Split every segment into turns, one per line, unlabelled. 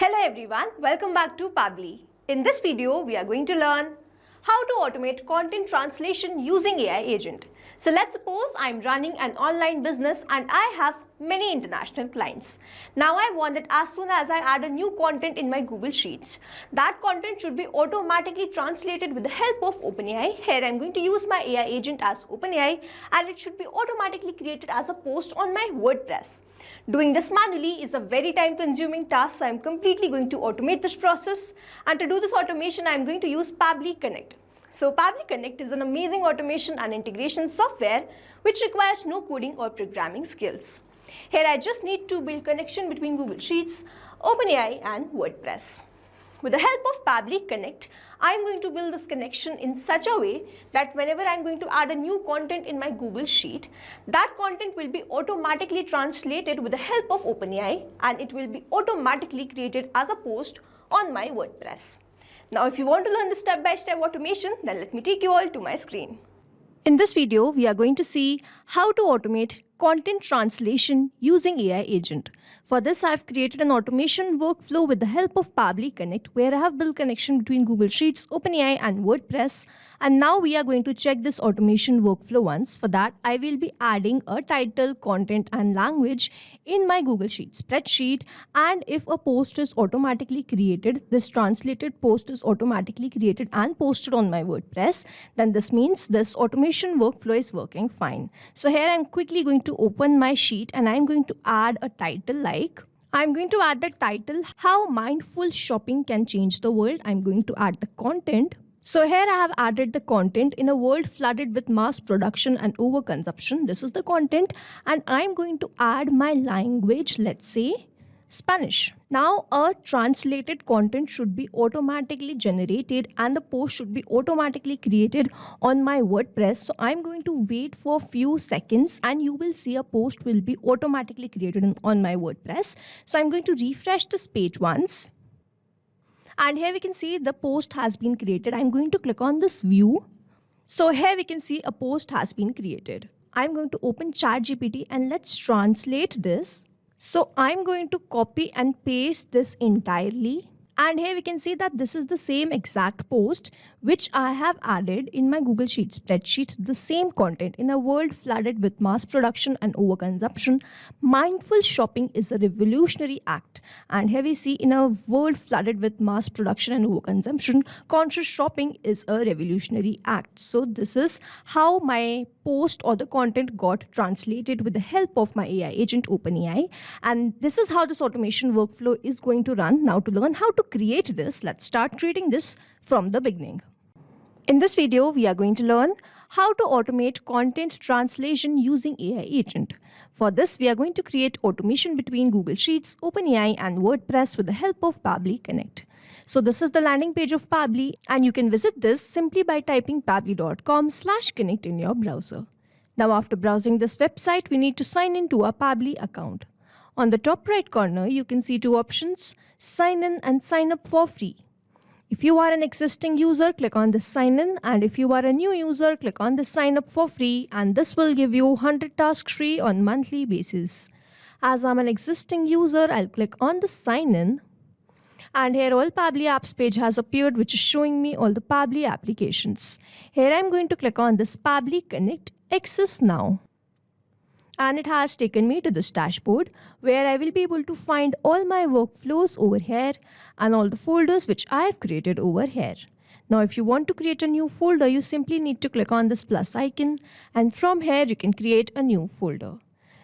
Hello everyone, welcome back to Pabbly. In this video, we are going to learn how to automate content translation using AI agent. So let's suppose I'm running an online business and I have many international clients. Now I want that as soon as I add a new content in my Google Sheets, that content should be automatically translated with the help of OpenAI. Here I'm going to use my AI agent as OpenAI and it should be automatically created as a post on my WordPress. Doing this manually is a very time-consuming task, so I'm completely going to automate this process. And to do this automation, I'm going to use Pabbly Connect. So Pabbly Connect is an amazing automation and integration software which requires no coding or programming skills. Here I just need to build connection between Google Sheets, OpenAI and WordPress. With the help of Pabbly Connect, I'm going to build this connection in such a way that whenever I'm going to add a new content in my Google Sheet, that content will be automatically translated with the help of OpenAI and it will be automatically created as a post on my WordPress. Now, if you want to learn the step-by-step automation, then let me take you all to my screen. In this video, we are going to see how to automate content translation using AI agent. For this, I have created an automation workflow with the help of Pabbly Connect, where I have built connection between Google Sheets, OpenAI and WordPress. And now we are going to check this automation workflow once. For that, I will be adding a title, content and language in my Google Sheets spreadsheet. And if a post is automatically created, this translated post is automatically created and posted on my WordPress, then this means this automation workflow is working fine. So here I'm quickly going to open my sheet and I'm going to add a title like, I'm going to add the title, How Mindful Shopping Can Change the World. I'm going to add the content. So here I have added the content in a world flooded with mass production and overconsumption. This is the content and I'm going to add my language, let's say Spanish. Now a translated content should be automatically generated and the post should be automatically created on my WordPress. So I'm going to wait for a few seconds and you will see a post will be automatically created on my WordPress. So I'm going to refresh this page once. And here we can see the post has been created. I'm going to click on this view. So here we can see a post has been created. I'm going to open ChatGPT and let's translate this. So I'm going to copy and paste this entirely. And here we can see that this is the same exact post which I have added in my Google Sheets spreadsheet, the same content. In a world flooded with mass production and overconsumption, mindful shopping is a revolutionary act. And here we see in a world flooded with mass production and overconsumption, conscious shopping is a revolutionary act. So this is how my post or the content got translated with the help of my AI agent OpenAI. And this is how this automation workflow is going to run. Now to learn how to create this, let's start creating this from the beginning. In this video, we are going to learn how to automate content translation using AI agent. For this, we are going to create automation between Google Sheets, OpenAI and WordPress with the help of Pabbly Connect. So this is the landing page of Pabbly and you can visit this simply by typing pabbly.com/connect in your browser. Now after browsing this website, we need to sign in to our Pabbly account. On the top right corner, you can see two options, sign in and sign up for free. If you are an existing user, click on the sign in, and if you are a new user, click on the sign up for free, and this will give you 100 tasks free on monthly basis. As I'm an existing user, I'll click on the sign in. And here all Pabbly apps page has appeared, which is showing me all the Pabbly applications. Here I'm going to click on this Pabbly Connect Access Now. And it has taken me to this dashboard where I will be able to find all my workflows over here and all the folders which I have created over here. Now if you want to create a new folder, you simply need to click on this plus icon and from here you can create a new folder.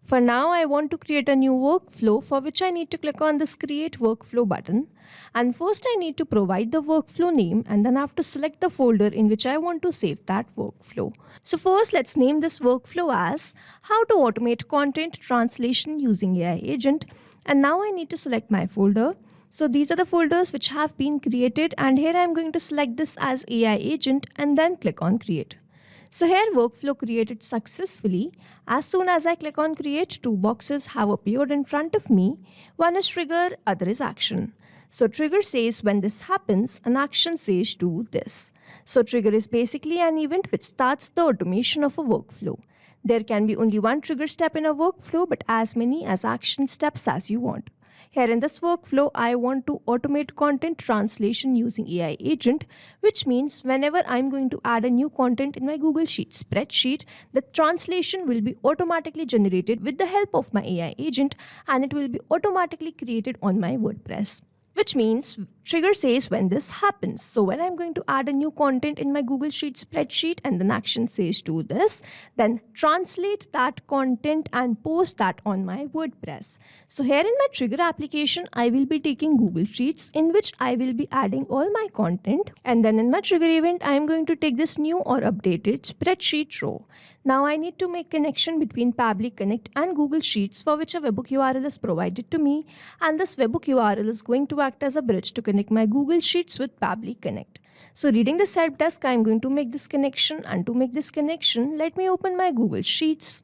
For now, I want to create a new workflow for which I need to click on this Create Workflow button. And first I need to provide the workflow name and then I have to select the folder in which I want to save that workflow. So first, let's name this workflow as How to Automate Content Translation Using AI Agent. And now I need to select my folder. So these are the folders which have been created and here I'm going to select this as AI Agent and then click on Create. So here workflow created successfully. As soon as I click on create, two boxes have appeared in front of me. One is trigger, other is action. So trigger says when this happens, an action says do this. So trigger is basically an event which starts the automation of a workflow. There can be only one trigger step in a workflow, but as many as action steps as you want. Here in this workflow, I want to automate content translation using AI agent, which means whenever I'm going to add a new content in my Google Sheets spreadsheet, the translation will be automatically generated with the help of my AI agent, and it will be automatically created on my WordPress. Which means trigger says when this happens. So when I'm going to add a new content in my Google Sheets spreadsheet and then action says do this, then translate that content and post that on my WordPress. So here in my trigger application, I will be taking Google Sheets in which I will be adding all my content, and then in my trigger event, I am going to take this new or updated spreadsheet row. Now I need to make connection between Pabbly Connect and Google Sheets, for which a webhook URL is provided to me, and this webhook URL is going to act as a bridge to connect my Google Sheets with Pabbly Connect. So reading this help desk, I am going to make this connection, and to make this connection, let me open my Google Sheets.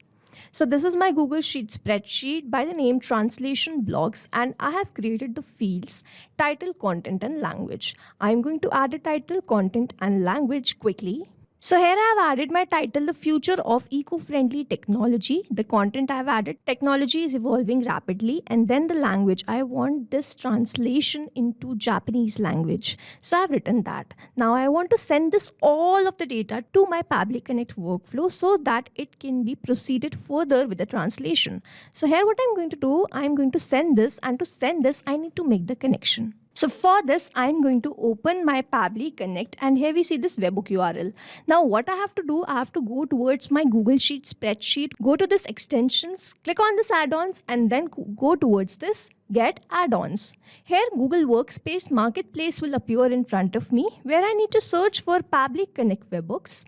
So this is my Google Sheets spreadsheet by the name Translation Blogs, and I have created the fields title, content and language. I am going to add a title, content and language quickly. So here I have added my title, The Future of Eco-Friendly Technology. The content I have added, technology is evolving rapidly, and then the language, I want this translation into Japanese language. So I have written that. Now I want to send this all of the data to my Pabbly Connect workflow so that it can be proceeded further with the translation. So here what I'm going to do, I'm going to send this, and to send this, I need to make the connection. So for this, I'm going to open my Pabbly Connect, and here we see this webhook URL. Now what I have to do, I have to go towards my Google Sheets spreadsheet, go to this extensions, click on this add-ons, and then go towards this get add-ons. Here Google Workspace Marketplace will appear in front of me, where I need to search for Pabbly Connect webhooks.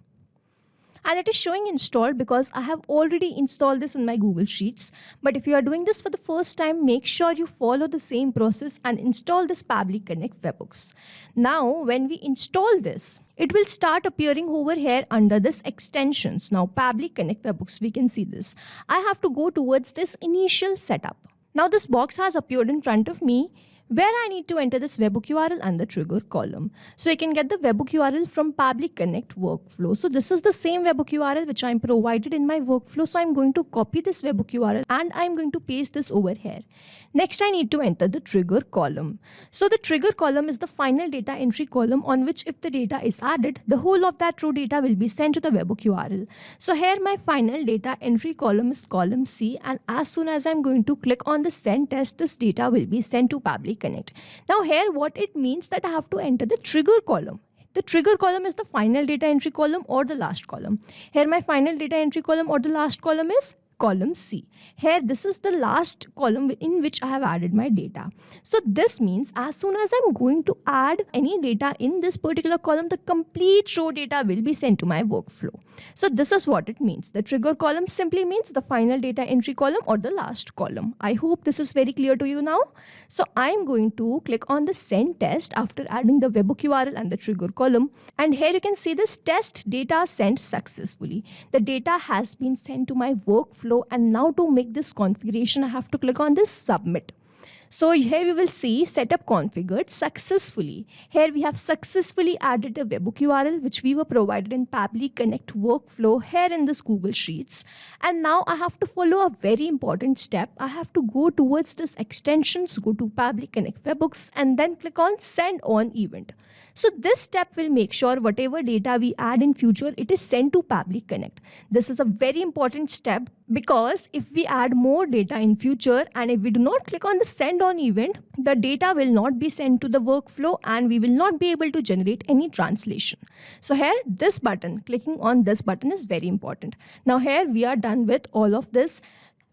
And it is showing installed because I have already installed this in my Google Sheets. But if you are doing this for the first time, make sure you follow the same process and install this Pabbly Connect webhooks. Now, when we install this, it will start appearing over here under this extensions. Now, Pabbly Connect webhooks, we can see this. I have to go towards this initial setup. Now, this box has appeared in front of me, where I need to enter this webhook URL and the trigger column. So I can get the webhook URL from Pabbly Connect workflow. So this is the same webhook URL which I'm provided in my workflow. So I'm going to copy this webhook URL and I'm going to paste this over here. Next, I need to enter the trigger column. So the trigger column is the final data entry column on which if the data is added, the whole of that raw data will be sent to the webhook URL. So here my final data entry column is column C, and as soon as I'm going to click on the send test, this data will be sent to Pabbly Connect. Now here what it means that I have to enter the trigger column. The trigger column is the final data entry column or the last column. Here my final data entry column or the last column is column C. Here this is the last column in which I have added my data. So this means as soon as I'm going to add any data in this particular column, the complete row data will be sent to my workflow. So this is what it means. The trigger column simply means the final data entry column or the last column. I hope this is very clear to you now. So I'm going to click on the send test after adding the webhook URL and the trigger column. And here you can see this test data sent successfully. The data has been sent to my workflow. And now to make this configuration, I have to click on this submit. So here we will see setup configured successfully. Here we have successfully added a webhook URL which we were provided in Pabbly Connect workflow here in this Google Sheets. And now I have to follow a very important step. I have to go towards this extensions, go to Pabbly Connect webhooks, and then click on send on event. So this step will make sure whatever data we add in future, it is sent to Pabbly Connect. This is a very important step because if we add more data in future and if we do not click on the send on event, the data will not be sent to the workflow and we will not be able to generate any translation. So here this button, clicking on this button is very important. Now here we are done with all of this.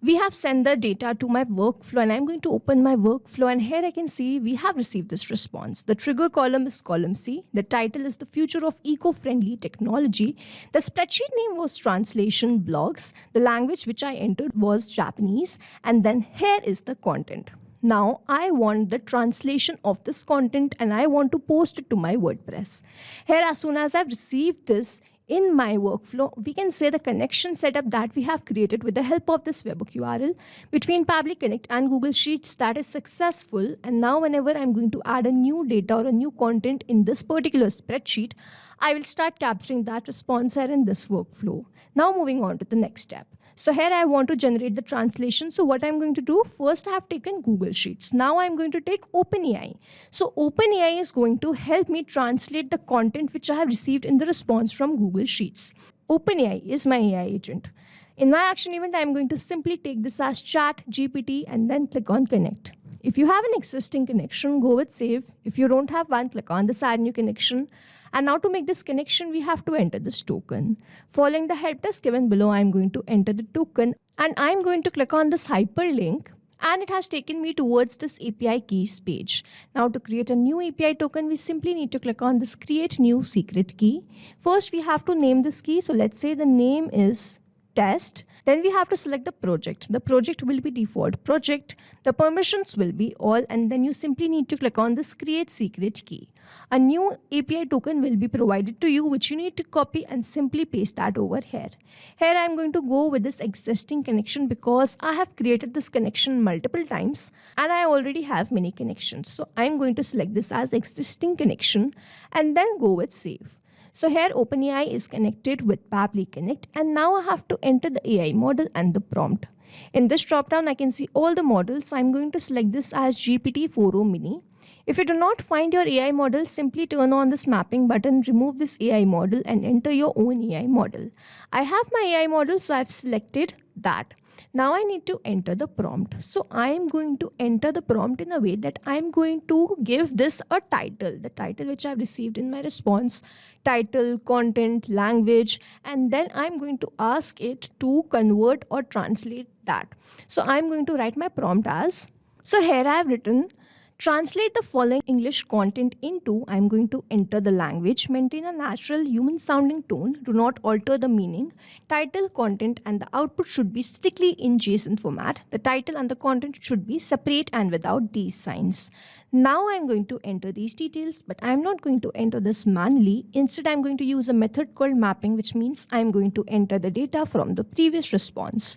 We have sent the data to my workflow and I'm going to open my workflow, and here I can see we have received this response. The trigger column is column C. The title is The Future of Eco-Friendly Technology. The spreadsheet name was Translation Blogs. The language which I entered was Japanese, and then here is the content. Now I want the translation of this content and I want to post it to my WordPress. Here as soon as I've received this in my workflow, we can say the connection setup that we have created with the help of this webhook URL between Pabbly Connect and Google Sheets, that is successful. And now whenever I'm going to add a new data or a new content in this particular spreadsheet, I will start capturing that response here in this workflow. Now moving on to the next step. So here I want to generate the translation. So what I'm going to do, first I have taken Google Sheets. Now I'm going to take OpenAI. So OpenAI is going to help me translate the content which I have received in the response from Google Sheets. OpenAI is my AI agent. In my action event, I'm going to simply take this as chat, GPT, and then click on connect. If you have an existing connection, go with save. If you don't have one, click on this add new connection. And now to make this connection, we have to enter this token. Following the help desk given below, I'm going to enter the token and I'm going to click on this hyperlink, and it has taken me towards this API keys page. Now to create a new API token, we simply need to click on this create new secret key. First, we have to name this key. So let's say the name is test. Then we have to select the project. The project will be default project. The permissions will be all, and then you simply need to click on this create secret key. A new API token will be provided to you, which you need to copy and simply paste that over here. Here I'm going to go with this existing connection because I have created this connection multiple times and I already have many connections. So I'm going to select this as existing connection and then go with save. So here OpenAI is connected with Pabbly Connect, and now I have to enter the AI model and the prompt. In this dropdown, I can see all the models. So I'm going to select this as GPT-4o Mini. If you do not find your AI model, simply turn on this mapping button, remove this AI model and enter your own AI model. I have my AI model, so I've selected that. Now I need to enter the prompt. So I am going to enter the prompt in a way that I'm going to give this a title, the title which I've received in my response, title, content, language, and then I'm going to ask it to convert or translate that. So I'm going to write my prompt as, so here I have written, translate the following English content into, I'm going to enter the language, maintain a natural human sounding tone, do not alter the meaning, title, content, and the output should be strictly in JSON format. The title and the content should be separate and without these signs. Now I'm going to enter these details, but I'm not going to enter this manually. Instead, I'm going to use a method called mapping, which means I'm going to enter the data from the previous response.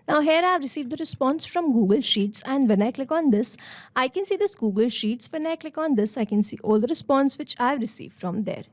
Now here I have received the response from Google Sheets, and when I click on this, I can see this Google Sheets. When I click on this, I can see all the response which I've received from there.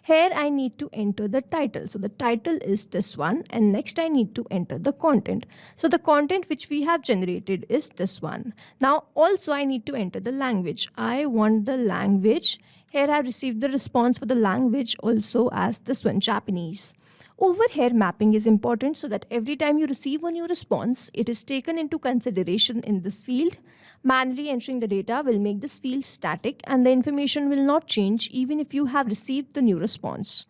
Here I need to enter the title. So the title is this one, and next I need to enter the content. So the content which we have generated is this one. Now also I need to enter the language. I want the language. Here I received the response for the language also as this one, Japanese. Over here, mapping is important so that every time you receive a new response, it is taken into consideration in this field. Manually entering the data will make this field static and the information will not change even if you have received the new response.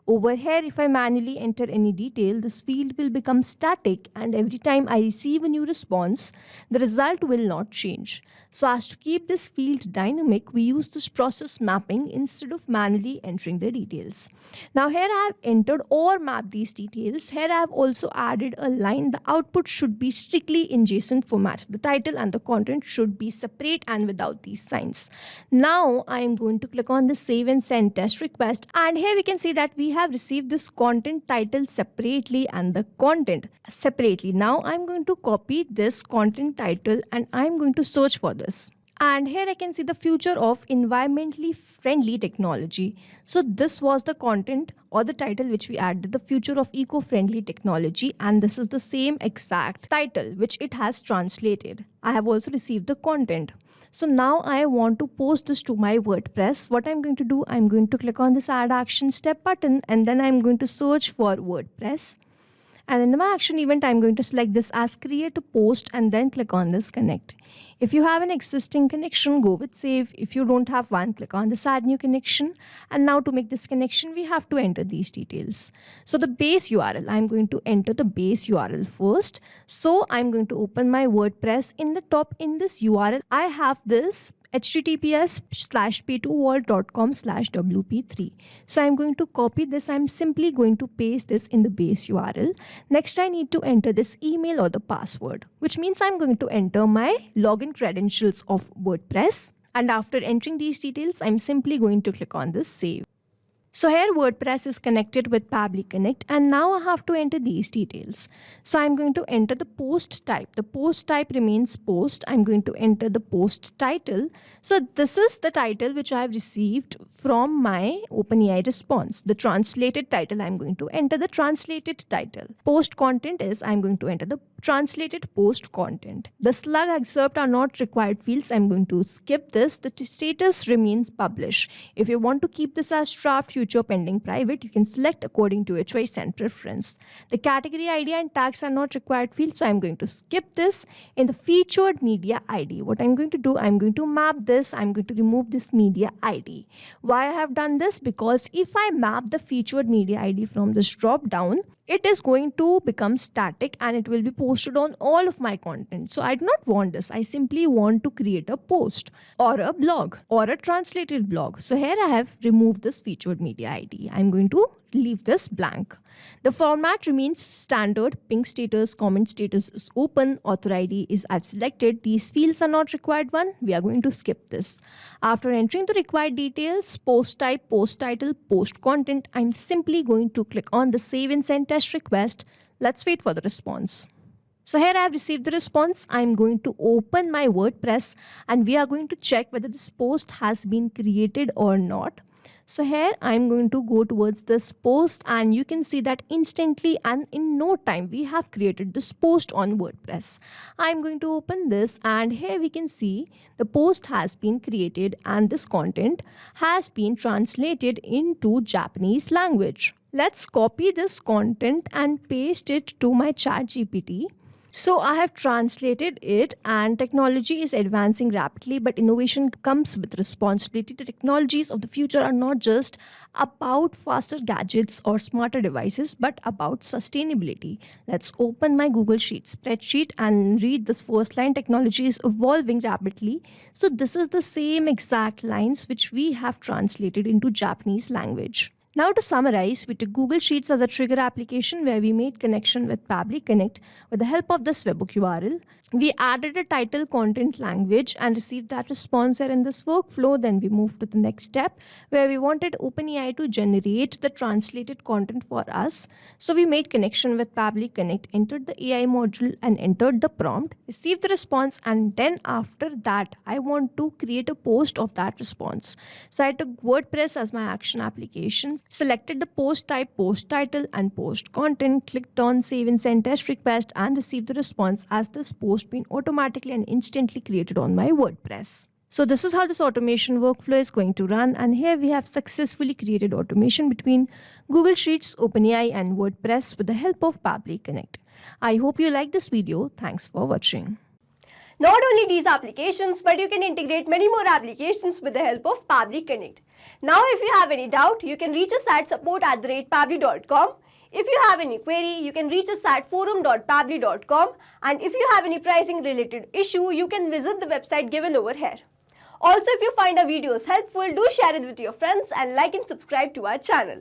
Over here, if I manually enter any detail, this field will become static, and every time I receive a new response, the result will not change. So as to keep this field dynamic, we use this process mapping instead of manually entering the details. Now here I have entered or mapped these details. Here I have also added a line. The output should be strictly in JSON format. The title and the content should be separate and without these signs. Now I am going to click on the save and send test request, and here we can see that we have received this content title separately and the content separately. Now I'm going to copy this content title and I'm going to search for this. And here I can see the future of environmentally friendly technology. So this was the content or the title which we added, the future of eco-friendly technology, and this is the same exact title which it has translated. I have also received the content. So now I want to post this to my WordPress. What I'm going to do, I'm going to click on this add action step button, and then I'm going to search for WordPress. And in my action event, I'm going to select this as create a post and then click on this connect. If you have an existing connection, go with save. If you don't have one, click on this add new connection. And now to make this connection, we have to enter these details. So the base URL, I'm going to enter the base URL first. So I'm going to open my WordPress. In the top in this URL, I have this https:/p2vault.com/wp3. So I'm going to copy this. I'm simply going to paste this in the base URL. Next, I need to enter this email or the password, which means I'm going to enter my login credentials of WordPress. And after entering these details, I'm simply going to click on this save. So here WordPress is connected with Pabbly Connect, and now I have to enter these details. So I'm going to enter the post type. The post type remains post. I'm going to enter the post title. So this is the title which I have received from my OpenAI response. The translated title, I'm going to enter the translated title. Post content is I'm going to enter the translated post content. The slug excerpt are not required fields. I'm going to skip this. The status remains publish. If you want to keep this as draft, future, pending, private, you can select according to your choice and preference. The category ID and tags are not required fields, so I'm going to skip this. In the featured media ID, what I'm going to do, I'm going to map this. I'm going to remove this media ID. Why I have done this? Because if I map the featured media ID from this drop down, it is going to become static and it will be posted on all of my content. So I do not want this. I simply want to create a post or a blog or a translated blog. So here I have removed this featured media ID. I'm going to leave this blank. The format remains standard. Ping status, comment status is open, author ID is I've selected. These fields are not required one. We are going to skip this. After entering the required details, post type, post title, post content, I'm simply going to click on the save and send test request. Let's wait for the response. So here I have received the response. I'm going to open my WordPress and we are going to check whether this post has been created or not. So here I'm going to go towards this post and you can see that instantly and in no time we have created this post on WordPress. I'm going to open this and here we can see the post has been created and this content has been translated into Japanese language. Let's copy this content and paste it to my ChatGPT. So I have translated it and technology is advancing rapidly, but innovation comes with responsibility. The technologies of the future are not just about faster gadgets or smarter devices, but about sustainability. Let's open my Google Sheets spreadsheet and read this first line. Technology is evolving rapidly. So this is the same exact lines which we have translated into Japanese language. Now to summarize, we took Google Sheets as a trigger application where we made connection with Pabbly Connect with the help of this webhook URL. We added a title content language and received that response here in this workflow. Then we moved to the next step where we wanted OpenAI to generate the translated content for us. So we made connection with Pabbly Connect, entered the AI module and entered the prompt, received the response, and then after that I want to create a post of that response. So I took WordPress as my action application, selected the post type, post title and post content, clicked on save and send test request and received the response as this post been automatically and instantly created on my WordPress. So this is how this automation workflow is going to run, and here we have successfully created automation between Google Sheets, OpenAI and WordPress with the help of Pabbly Connect. I hope you like this video. Thanks for watching. Not only these applications, but you can integrate many more applications with the help of Pabbly Connect. Now if you have any doubt, you can reach us at support@pabbly.com. If you have any query, you can reach us at forum.pabbly.com, and if you have any pricing related issue, you can visit the website given over here. Also, if you find our videos helpful, do share it with your friends and like and subscribe to our channel.